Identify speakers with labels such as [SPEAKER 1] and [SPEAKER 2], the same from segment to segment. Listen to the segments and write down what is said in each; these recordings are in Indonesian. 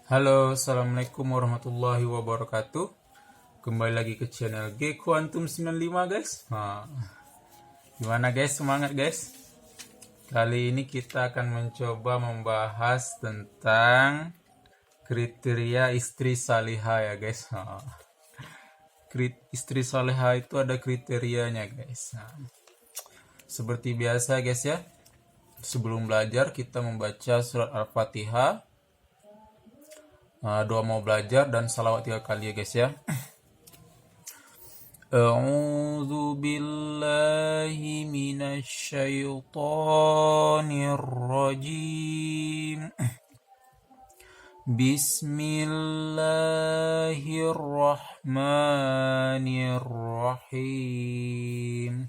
[SPEAKER 1] Halo, assalamualaikum warahmatullahi wabarakatuh. Kembali lagi ke channel G Quantum 95 guys. Gimana guys, semangat guys? Kali ini kita akan mencoba membahas tentang kriteria istri salihah ya guys. Istri salihah itu ada kriterianya guys. Seperti biasa guys ya, sebelum belajar kita membaca surat Al-Fatihah, doa mau belajar dan salawat 3 kali ya guys ya. A'udzu billahi minasy syaithanir rajim. Bismillahirrahmanirrahim.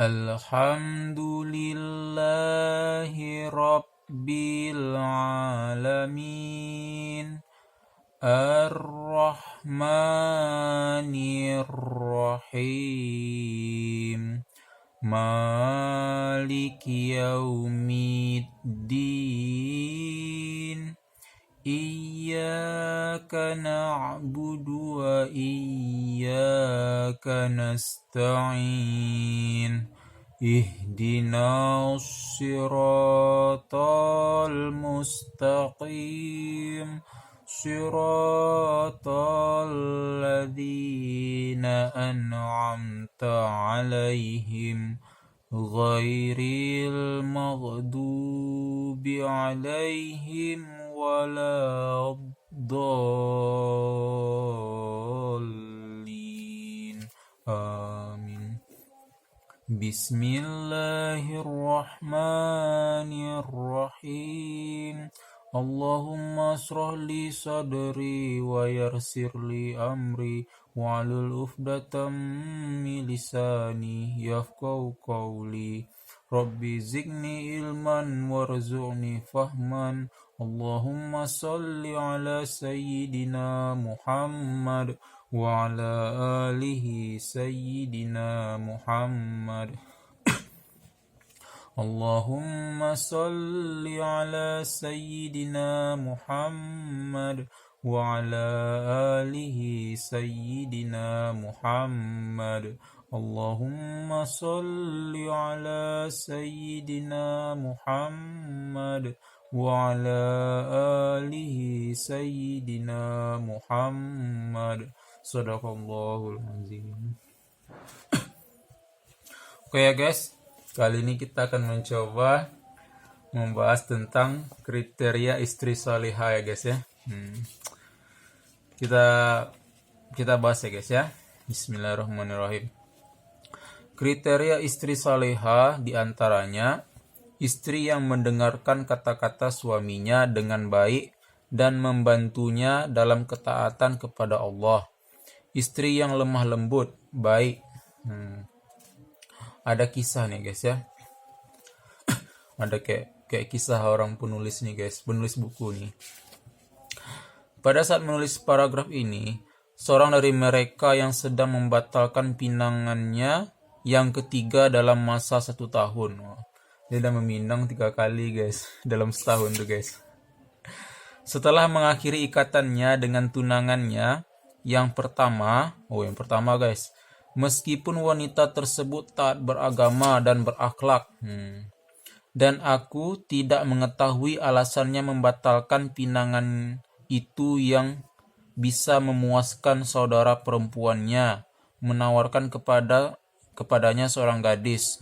[SPEAKER 1] Alhamdulillahi rabbil alamin. Ar-Rahmanir-Rahim. Maliki yaumiddin. Iyyaka na'budu wa iyyaka nasta'in. Ihdinas siratal mustaqim. Siratal ladzina an'amta 'alaihim ghairil maghdubi 'alaihim waladdallin. Amin. Bismillahirrahmanirrahim. Allahumma ashrah li sadri wa yassir li amri wahlul 'uqdatam min lisani yafqahu qawli. Rabbi zidni ilman warzuqni fahman. Allahumma shalli ala sayyidina Muhammad wa ala alihi sayyidina Muhammad. Allahumma salli ala sayyidina Muhammad wa ala alihi sayyidina Muhammad. Allahumma salli ala sayyidina Muhammad wa ala alihi sayyidina Muhammad. Shadaqallahul azim. Oke ya guys, kali ini kita akan mencoba membahas tentang kriteria istri salihah ya guys ya. Kita bahas ya guys ya. Bismillahirrahmanirrahim. Kriteria istri salihah diantaranya istri yang mendengarkan kata-kata suaminya dengan baik dan membantunya dalam ketaatan kepada Allah. Istri yang lemah lembut, baik. Ada kisah nih guys ya. Ada kayak kisah orang penulis nih guys, penulis buku nih. Pada saat menulis paragraf ini, seorang dari mereka yang sedang membatalkan pinangannya yang ketiga dalam masa 1 tahun. Dia udah meminang 3 kali guys, dalam setahun tuh guys. Setelah mengakhiri ikatannya dengan tunangannya yang pertama guys, meskipun wanita tersebut taat beragama dan berakhlak, dan aku tidak mengetahui alasannya membatalkan pinangan itu yang bisa memuaskan saudara perempuannya, menawarkan kepadanya seorang gadis.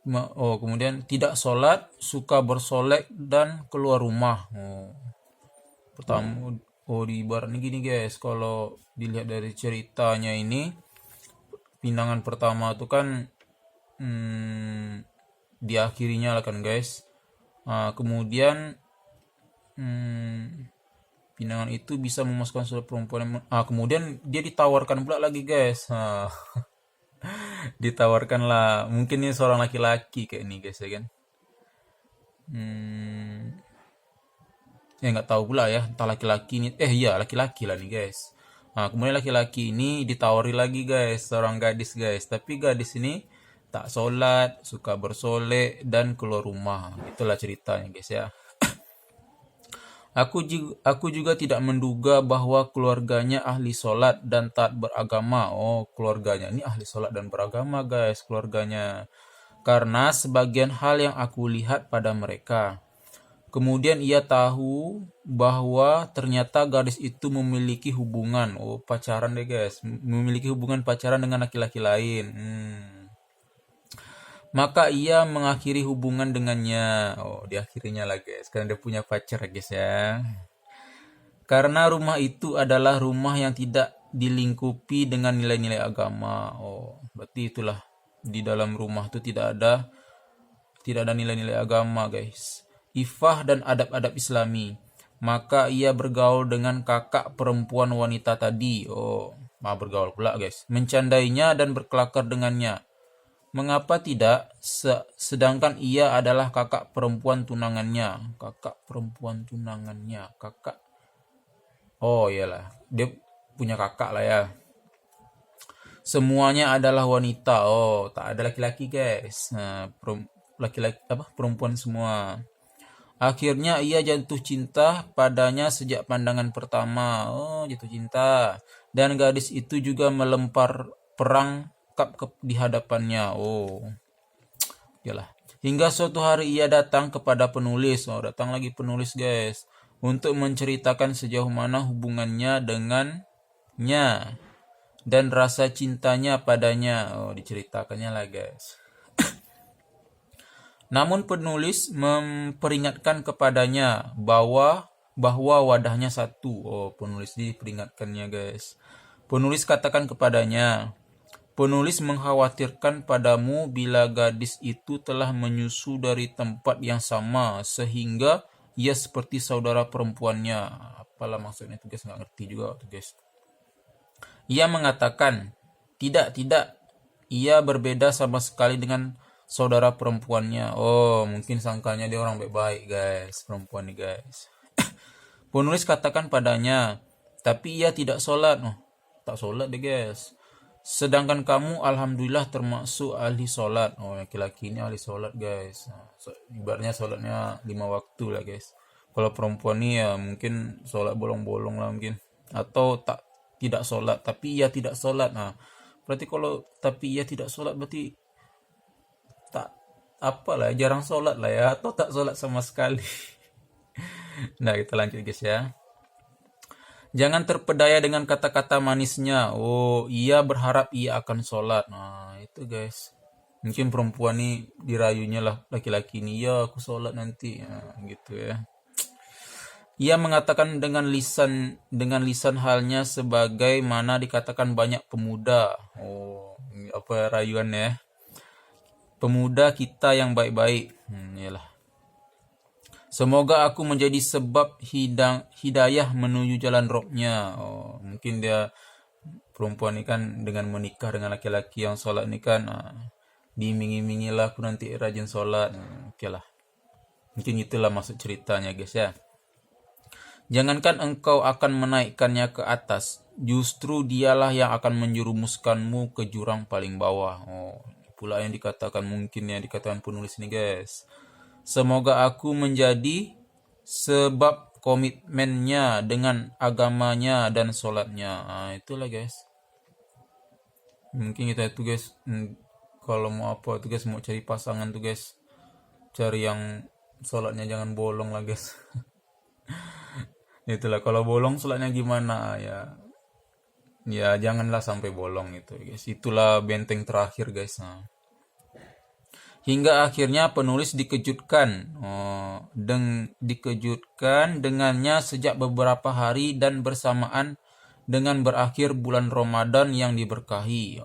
[SPEAKER 1] Kemudian tidak sholat, suka bersolek dan keluar rumah. Pertama, di ibaratnya gini guys, kalau dilihat dari ceritanya ini, pinangan pertama itu kan diakhirinya lah kan guys. Kemudian pinangan itu bisa memuaskan saudara perempuan. Kemudian dia ditawarkan pula lagi guys. Ditawarkan lah, mungkin ini seorang laki-laki kayak ini guys ya kan. Ya nggak tahu pula ya, entah laki-laki ini, laki-laki lah nih guys. Kemudian laki-laki ini ditawari lagi guys, seorang gadis guys, tapi gadis ini tak sholat, suka bersolek dan keluar rumah. Itulah ceritanya guys ya. Aku juga tidak menduga bahwa keluarganya ahli sholat dan taat beragama. Oh, keluarganya ini ahli sholat dan beragama, guys, keluarganya. Karena sebagian hal yang aku lihat pada mereka. Kemudian ia tahu bahwa ternyata gadis itu memiliki hubungan. Oh, pacaran deh, guys. Memiliki hubungan pacaran dengan laki-laki lain. Maka ia mengakhiri hubungan dengannya. Oh, diakhirinya lah, guys. Karena dia punya pacar, guys ya. Karena rumah itu adalah rumah yang tidak dilingkupi dengan nilai-nilai agama. Oh, berarti itulah di dalam rumah itu tidak ada nilai-nilai agama, guys. Ifah dan adab-adab Islami. Maka ia bergaul dengan kakak perempuan wanita tadi. Oh, mau bergaul pula, guys. Mencandainya dan berkelakar dengannya. Mengapa tidak? Sedangkan ia adalah kakak perempuan tunangannya. Kakak perempuan tunangannya. Kakak. Oh iyalah, dia punya kakak lah ya. Semuanya adalah wanita. Oh, tak ada laki-laki, guys. Nah, laki-laki apa? Perempuan semua. Akhirnya ia jatuh cinta padanya sejak pandangan pertama. Oh, jatuh cinta. Dan gadis itu juga melempar perangkap di hadapannya. Oh, iyalah. Hingga suatu hari ia datang kepada penulis. Oh, datang lagi penulis, guys, untuk menceritakan sejauh mana hubungannya dengannya dan rasa cintanya padanya. Oh, diceritakannya lah, guys. Namun penulis memperingatkan kepadanya bahwa wadahnya satu. Oh, penulis diperingatkannya, guys. Penulis katakan kepadanya, penulis mengkhawatirkan padamu bila gadis itu telah menyusu dari tempat yang sama sehingga ia seperti saudara perempuannya. Apalah maksudnya itu, guys, nggak ngerti juga tuh, guys. Ia mengatakan, tidak, ia berbeda sama sekali dengan saudara perempuannya. Oh, mungkin sangkanya dia orang baik-baik, guys, perempuan nih, guys. Penulis katakan padanya, tapi ia tidak sholat. Oh, tak sholat deh, guys. Sedangkan kamu alhamdulillah termasuk ahli sholat. Oh, laki-laki ini ahli sholat, guys. Nah, ibaratnya sholatnya 5 waktu lah, guys. Kalau perempuan ini ya mungkin sholat bolong-bolong lah mungkin. Atau tidak sholat, tapi ia tidak sholat. Nah, berarti kalau tapi ia tidak sholat berarti tak apalah, jarang sholat lah ya, atau tak sholat sama sekali. Nah, kita lanjut, guys ya. Jangan terpedaya dengan kata-kata manisnya. Oh, ia berharap ia akan sholat. Nah, itu, guys. Mungkin perempuan nih dirayunya lah laki-laki ini, ya aku sholat nanti. Nah, gitu ya. Ia mengatakan dengan lisan halnya sebagaimana dikatakan banyak pemuda. Oh, apa rayuan ya? Pemuda kita yang baik-baik. Iyalah. Semoga aku menjadi sebab hidayah menuju jalan Robnya. Oh, mungkin dia perempuan ini kan dengan menikah dengan laki-laki yang sholat ini kan diiming-imingi lah aku nanti rajin sholat. Oke lah. Mungkin itulah maksud ceritanya, guys ya. Jangankan engkau akan menaikkannya ke atas, justru dialah yang akan menjerumuskanmu ke jurang paling bawah. Oh, pula yang dikatakan penulis ini, guys. Semoga aku menjadi sebab komitmennya dengan agamanya dan sholatnya. Nah, itulah, guys. Mungkin kita itu, guys, kalau mau apa tuh, guys, mau cari pasangan tuh, guys, cari yang sholatnya jangan bolong lah, guys. Itulah, kalau bolong sholatnya gimana ya janganlah sampai bolong itu, guys. Itulah benteng terakhir, guys. Nah. Hingga akhirnya penulis dikejutkan dengannya sejak beberapa hari dan bersamaan dengan berakhir bulan Ramadan yang diberkahi.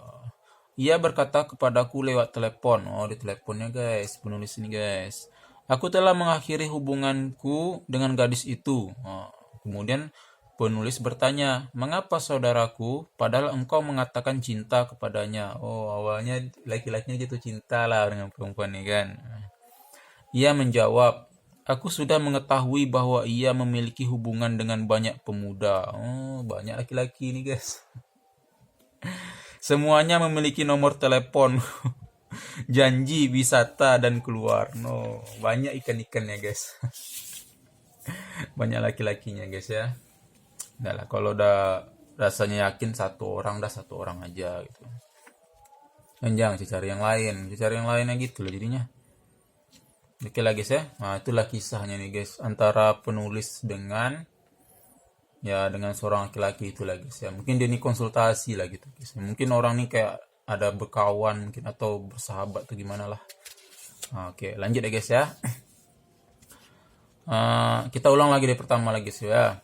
[SPEAKER 1] Ia berkata kepadaku lewat telepon. Oh, di teleponnya, guys, penulis ini, guys. Aku telah mengakhiri hubunganku dengan gadis itu. Kemudian penulis bertanya, mengapa saudaraku, padahal engkau mengatakan cinta kepadanya? Oh, awalnya laki-lakinya jatuh cinta lah dengan perempuan ini kan. Ia menjawab, aku sudah mengetahui bahwa ia memiliki hubungan dengan banyak pemuda. Oh, banyak laki-laki ini, guys. Semuanya memiliki nomor telepon, janji wisata dan keluar. No, banyak ikan-ikannya, guys. banyak laki-lakinya guys ya. Udah lah, kalau udah rasanya yakin satu orang, dah satu orang aja gitu. Dan jangan cari yang lain, cari yang lainnya gitu loh jadinya. Oke lah guys ya. Nah, itulah kisahnya nih guys antara penulis dengan seorang laki-laki itu lah guys ya. Mungkin dia ini konsultasi lah gitu guys. Mungkin orang nih kayak ada berkawan mungkin atau bersahabat atau gimana lah. Nah, oke, lanjut ya guys ya. Kita ulang lagi dari pertama lagi guys ya.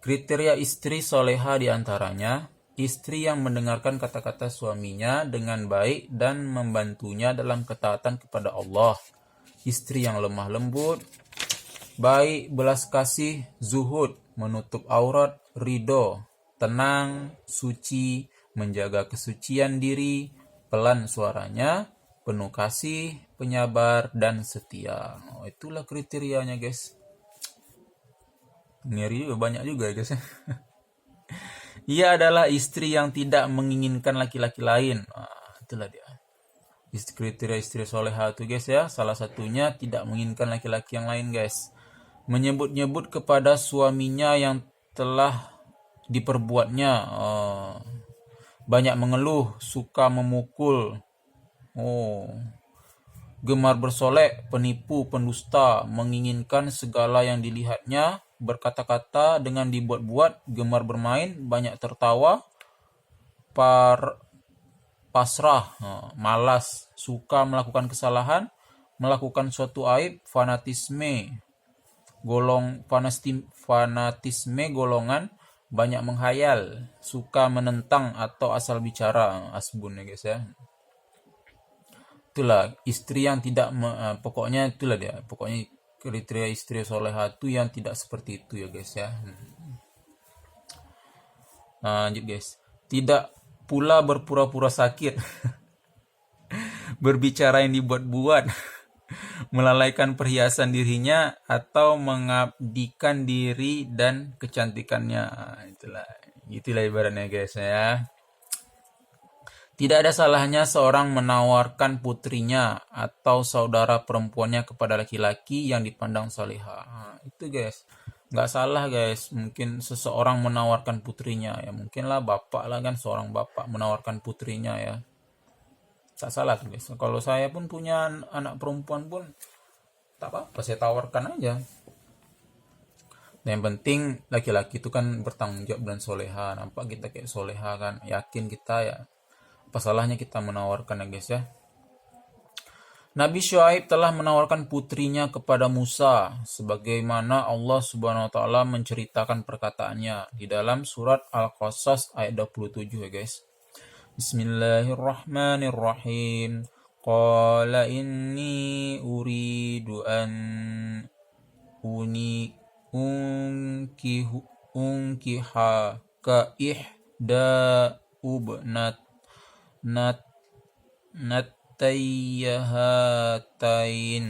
[SPEAKER 1] Kriteria istri soleha diantaranya istri yang mendengarkan kata-kata suaminya dengan baik dan membantunya dalam ketaatan kepada Allah. Istri yang lemah lembut, baik belas kasih, zuhud, menutup aurat, ridho, tenang, suci, menjaga kesucian diri, pelan suaranya, penuh kasih, penyabar, dan setia. Itulah kriterianya guys. Ngeri juga, banyak juga guys. Ia adalah istri yang tidak menginginkan laki-laki lain. Itulah dia. Kriteria istri soleha itu guys ya. Salah satunya tidak menginginkan laki-laki yang lain guys. Menyebut-nyebut kepada suaminya yang telah diperbuatnya. Banyak mengeluh, suka memukul. Gemar bersolek, penipu, pendusta, menginginkan segala yang dilihatnya, berkata-kata dengan dibuat-buat, gemar bermain, banyak tertawa, pasrah, malas, suka melakukan kesalahan, melakukan suatu aib, fanatisme golongan, banyak menghayal, suka menentang atau asal bicara, asbun ya guys ya. Itulah istri yang tidak pokoknya itulah dia, pokoknya kriteria istri soleha itu yang tidak seperti itu ya guys ya. Lanjut guys, tidak pula berpura-pura sakit, berbicara yang dibuat-buat, melalaikan perhiasan dirinya atau mengabdikan diri dan kecantikannya. Itulah ibaratnya guys ya. Tidak ada salahnya seorang menawarkan putrinya atau saudara perempuannya kepada laki-laki yang dipandang salihah. Itu guys, nggak salah guys. Mungkin seseorang menawarkan putrinya, ya mungkinlah bapak lah kan, seorang bapak menawarkan putrinya ya. Tak salah tuh guys. Kalau saya pun punya anak perempuan pun, tak apa-apa saya tawarkan aja. Yang penting laki-laki itu kan bertanggung jawab dan soleha. Nampak kita kayak soleha kan, yakin kita ya. Apa salahnya kita menawarkan ya guys ya. Nabi Syuaib telah menawarkan putrinya kepada Musa sebagaimana Allah Subhanahu wa taala menceritakan perkataannya di dalam surat Al-Qasas ayat 27 ya guys. Bismillahirrahmanirrahim. Qala inni uridu an unkiha ka ihda natayyahatain.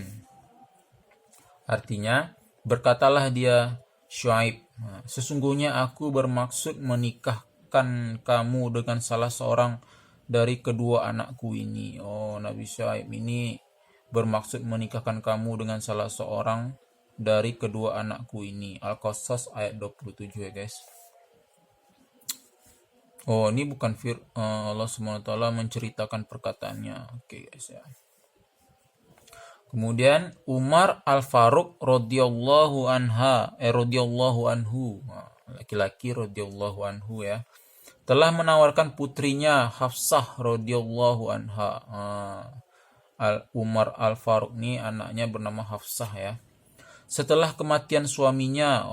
[SPEAKER 1] Artinya, berkatalah dia Syuaib, sesungguhnya aku bermaksud menikahkan kamu dengan salah seorang dari kedua anakku ini. Nabi Syuaib ini bermaksud menikahkan kamu dengan salah seorang dari kedua anakku ini. Al-Qasas ayat 27 ya guys. Ini bukan Allah SWT menceritakan perkataannya. Oke guys ya. Kemudian Umar Al-Faruq radhiyallahu anhu, laki-laki radhiyallahu anhu ya, telah menawarkan putrinya Hafsah radhiyallahu anha. Umar Al-Faruq ini anaknya bernama Hafsah ya. Setelah kematian suaminya,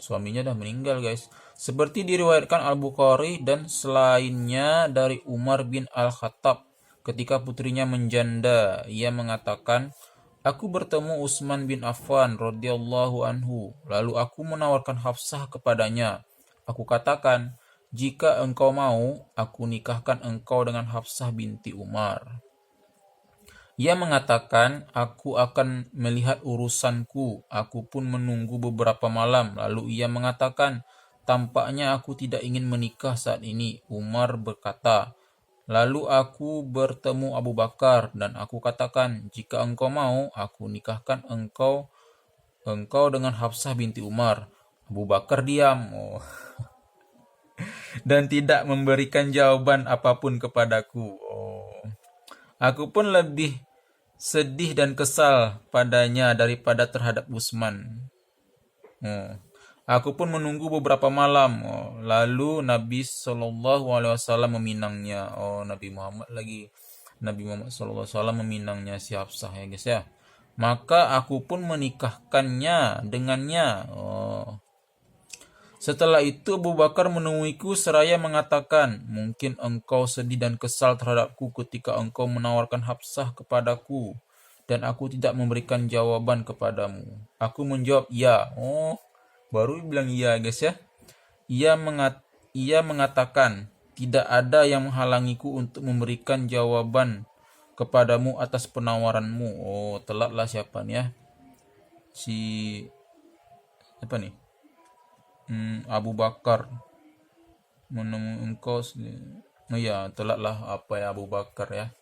[SPEAKER 1] suaminya dah meninggal guys. Seperti diriwayatkan Al-Bukhari dan selainnya dari Umar bin Al-Khattab ketika putrinya menjanda, ia mengatakan, aku bertemu Utsman bin Affan radhiyallahu anhu, lalu aku menawarkan Hafsah kepadanya. Aku katakan, jika engkau mau, aku nikahkan engkau dengan Hafsah binti Umar. Ia mengatakan, aku akan melihat urusanku. Aku pun menunggu beberapa malam. Lalu ia mengatakan, tampaknya aku tidak ingin menikah saat ini. Umar berkata, lalu aku bertemu Abu Bakar dan aku katakan, jika engkau mau, aku nikahkan engkau engkau dengan Hafsah binti Umar. Abu Bakar diam. Oh. Dan tidak memberikan jawaban apapun kepadaku. Oh. Aku pun lebih sedih dan kesal padanya daripada terhadap Utsman. Oh. Aku pun menunggu beberapa malam. Oh. Lalu Nabi SAW meminangnya. Oh, Nabi Muhammad SAW meminangnya si Hafsah ya guys ya. Maka aku pun menikahkannya dengannya. Oh. Setelah itu Abu Bakar menemuiku seraya mengatakan, mungkin engkau sedih dan kesal terhadapku ketika engkau menawarkan Hafsah kepadaku dan aku tidak memberikan jawaban kepadamu. Aku menjawab, ya. Oh, baru bilang iya guys ya. Ia mengatakan, tidak ada yang menghalangiku untuk memberikan jawaban kepadamu atas penawaranmu. Oh, telatlah siapa nih ya? Si apa nih? Abu Bakar menemui engkau. Oh ya, telatlah apa ya Abu Bakar ya.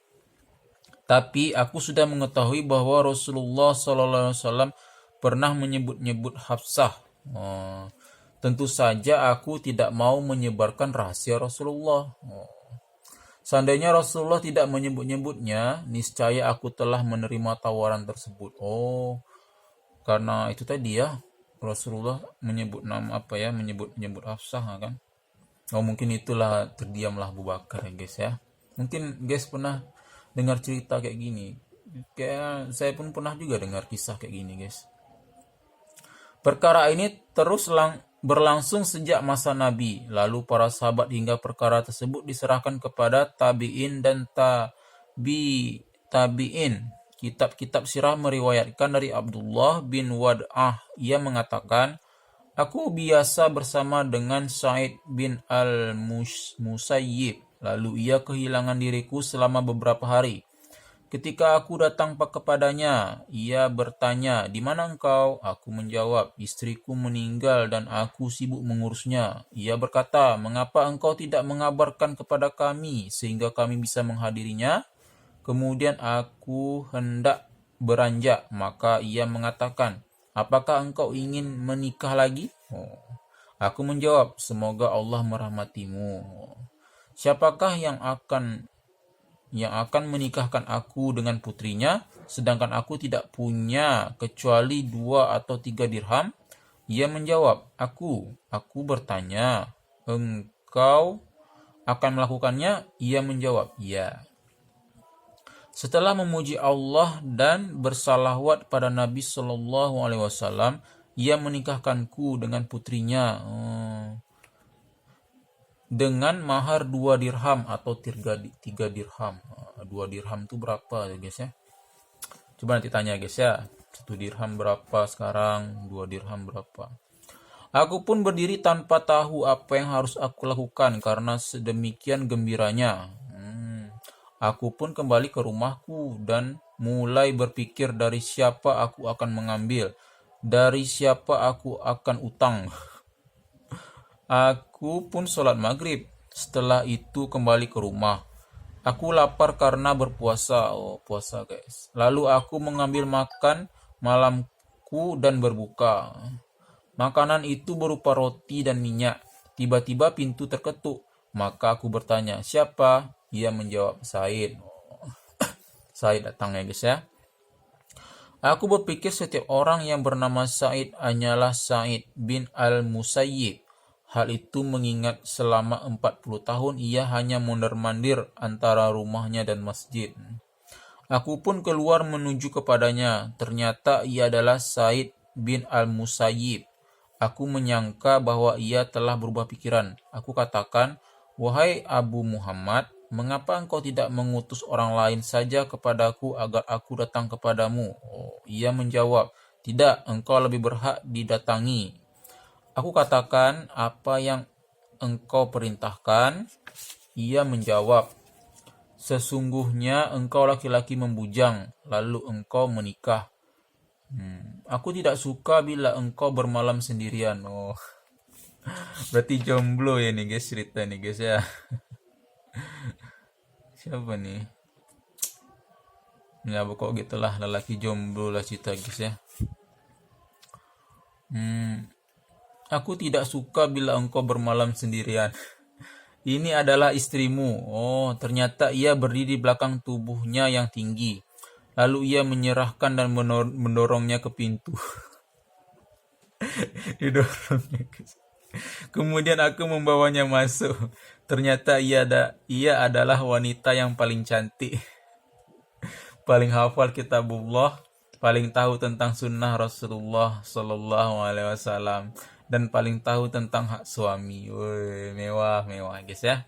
[SPEAKER 1] Tapi aku sudah mengetahui bahwa Rasulullah SAW pernah menyebut-nyebut Hafsah. Oh, tentu saja aku tidak mau menyebarkan rahasia Rasulullah. Oh. Seandainya Rasulullah tidak menyebut-nyebutnya, niscaya aku telah menerima tawaran tersebut. Oh, karena itu tadi ya, Rasulullah menyebut nama apa ya, menyebut Hafsah kan. Oh, mungkin itulah terdiamlah Abu Bakar ya guys ya. Mungkin guys pernah dengar cerita kayak gini. Kayak saya pun pernah juga dengar kisah kayak gini guys. Perkara ini terus berlangsung sejak masa Nabi. Lalu para sahabat hingga perkara tersebut diserahkan kepada tabi'in dan tabi'in. Kitab-kitab sirah meriwayatkan dari Abdullah bin Wad'ah. Ia mengatakan, aku biasa bersama dengan Sa'id bin al-Musayyib. Lalu ia kehilangan diriku selama beberapa hari. Ketika aku datang kepadanya, ia bertanya, di mana engkau? Aku menjawab, istriku meninggal dan aku sibuk mengurusnya. Ia berkata, mengapa engkau tidak mengabarkan kepada kami sehingga kami bisa menghadirinya? Kemudian aku hendak beranjak, maka ia mengatakan, apakah engkau ingin menikah lagi? Oh. Aku menjawab, semoga Allah merahmatimu. Siapakah yang akan menikahkan aku dengan putrinya, sedangkan aku tidak punya kecuali 2 atau 3 dirham? Ia menjawab, aku bertanya, engkau akan melakukannya? Ia menjawab, ya. Setelah memuji Allah dan bersalawat pada Nabi SAW, ia menikahkanku dengan putrinya dengan mahar 2 dirham atau 3 dirham. 2 dirham itu berapa ya guys ya? Coba nanti tanya guys ya. 1 dirham berapa sekarang? 2 dirham berapa? Aku pun berdiri tanpa tahu apa yang harus aku lakukan karena sedemikian gembiranya. Aku pun kembali ke rumahku dan mulai berpikir dari siapa aku akan mengambil, dari siapa aku akan utang. Aku pun sholat maghrib. Setelah itu kembali ke rumah. Aku lapar karena berpuasa. Oh, puasa guys. Lalu aku mengambil makan malamku dan berbuka. Makanan itu berupa roti dan minyak. Tiba-tiba pintu terketuk. Maka aku bertanya, siapa? Ia menjawab, Said. Said datang ya guys ya. Aku berpikir setiap orang yang bernama Said hanyalah Said bin al-Musayyib. Hal itu mengingat selama 40 tahun ia hanya mondar-mandir antara rumahnya dan masjid. Aku pun keluar menuju kepadanya. Ternyata ia adalah Said bin al-Musayyib. Aku menyangka bahwa ia telah berubah pikiran. Aku katakan, wahai Abu Muhammad, mengapa engkau tidak mengutus orang lain saja kepadaku agar aku datang kepadamu? Oh, ia menjawab, tidak, engkau lebih berhak didatangi. Aku katakan, apa yang engkau perintahkan? Ia menjawab, sesungguhnya engkau laki-laki membujang, lalu engkau menikah. Aku tidak suka bila engkau bermalam sendirian. Oh, berarti jomblo ya nih guys, cerita nih guys ya. Siapa nih? Ya pokok gitulah, lelaki jomblo lah cerita guys ya. Aku tidak suka bila engkau bermalam sendirian. Ini adalah istrimu. Oh, ternyata ia berdiri di belakang tubuhnya yang tinggi. Lalu ia menyerahkan dan mendorongnya ke pintu. Didorongnya. Kemudian aku membawanya masuk. Ternyata ia adalah wanita yang paling cantik, paling hafal kitabullah, paling tahu tentang sunnah Rasulullah Sallallahu Alaihi Wasallam, dan paling tahu tentang hak suami. Woi, mewah, mewah, guys ya.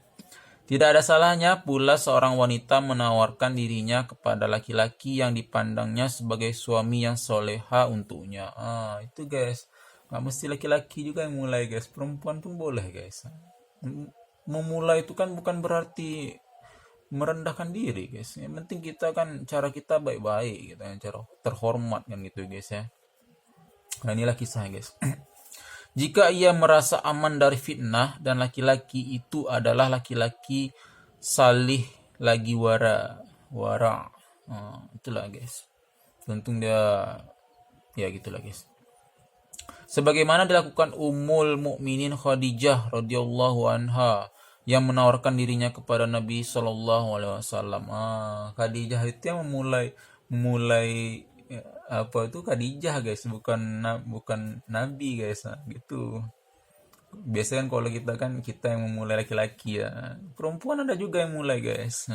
[SPEAKER 1] Tidak ada salahnya pula seorang wanita menawarkan dirinya kepada laki-laki yang dipandangnya sebagai suami yang soleha untuknya. Itu guys. Nggak mesti laki-laki juga yang mulai guys. Perempuan pun boleh guys. Memulai itu kan bukan berarti merendahkan diri guys. Yang penting kita kan cara kita baik-baik gitu, cara terhormat kan gitu guys ya. Nah inilah kisah guys. Jika ia merasa aman dari fitnah dan laki-laki itu adalah laki-laki salih lagi wara. Itulah guys. Untung dia ya gitulah guys. Sebagaimana dilakukan Ummul Mukminin Khadijah radhiyallahu anha yang menawarkan dirinya kepada Nabi Shallallahu Alaihi Wasallam. Khadijah itu yang memulai apa itu Khadijah guys, bukan Nabi guys, gitu. Biasanya kan kalau kita yang memulai laki-laki ya, perempuan ada juga yang mulai guys.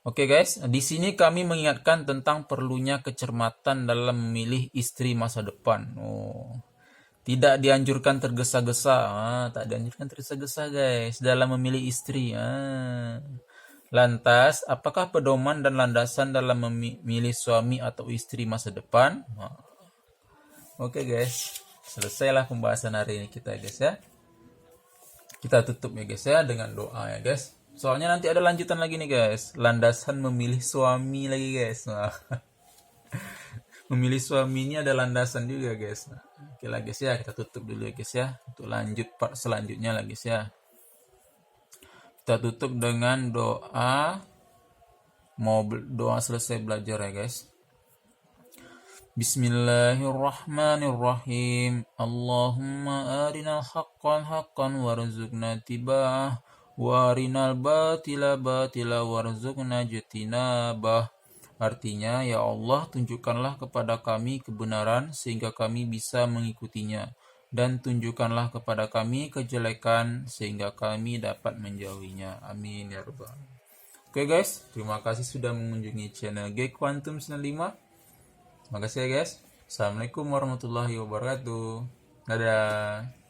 [SPEAKER 1] Oke guys, di sini kami mengingatkan tentang perlunya kecermatan dalam memilih istri masa depan. Tidak dianjurkan tergesa-gesa. Tak dianjurkan tergesa-gesa guys dalam memilih istri. Lantas, apakah pedoman dan landasan dalam memilih suami atau istri masa depan? Oke guys, selesailah pembahasan hari ini kita guys ya. Kita tutup ya guys ya dengan doa ya guys. Soalnya nanti ada lanjutan lagi nih guys. Landasan memilih suami lagi guys. Memilih suami ini ada landasan juga guys. Oke lah guys ya, kita tutup dulu ya guys ya. Untuk lanjut part selanjutnya lah guys ya. Kita tutup dengan doa. Mau doa selesai belajar ya guys. Bismillahirrahmanirrahim. Allahumma arinal haqqan haqqan warzuqna tiba'ah. Warinal batila batila warzuqna jitinabah. Artinya, ya Allah, tunjukkanlah kepada kami kebenaran sehingga kami bisa mengikutinya, dan tunjukkanlah kepada kami kejelekan sehingga kami dapat menjauhinya. Amin ya rabbal alamin. Oke guys, terima kasih sudah mengunjungi channel G Quantum 95. Terima kasih ya guys. Assalamualaikum warahmatullahi wabarakatuh. Dadah.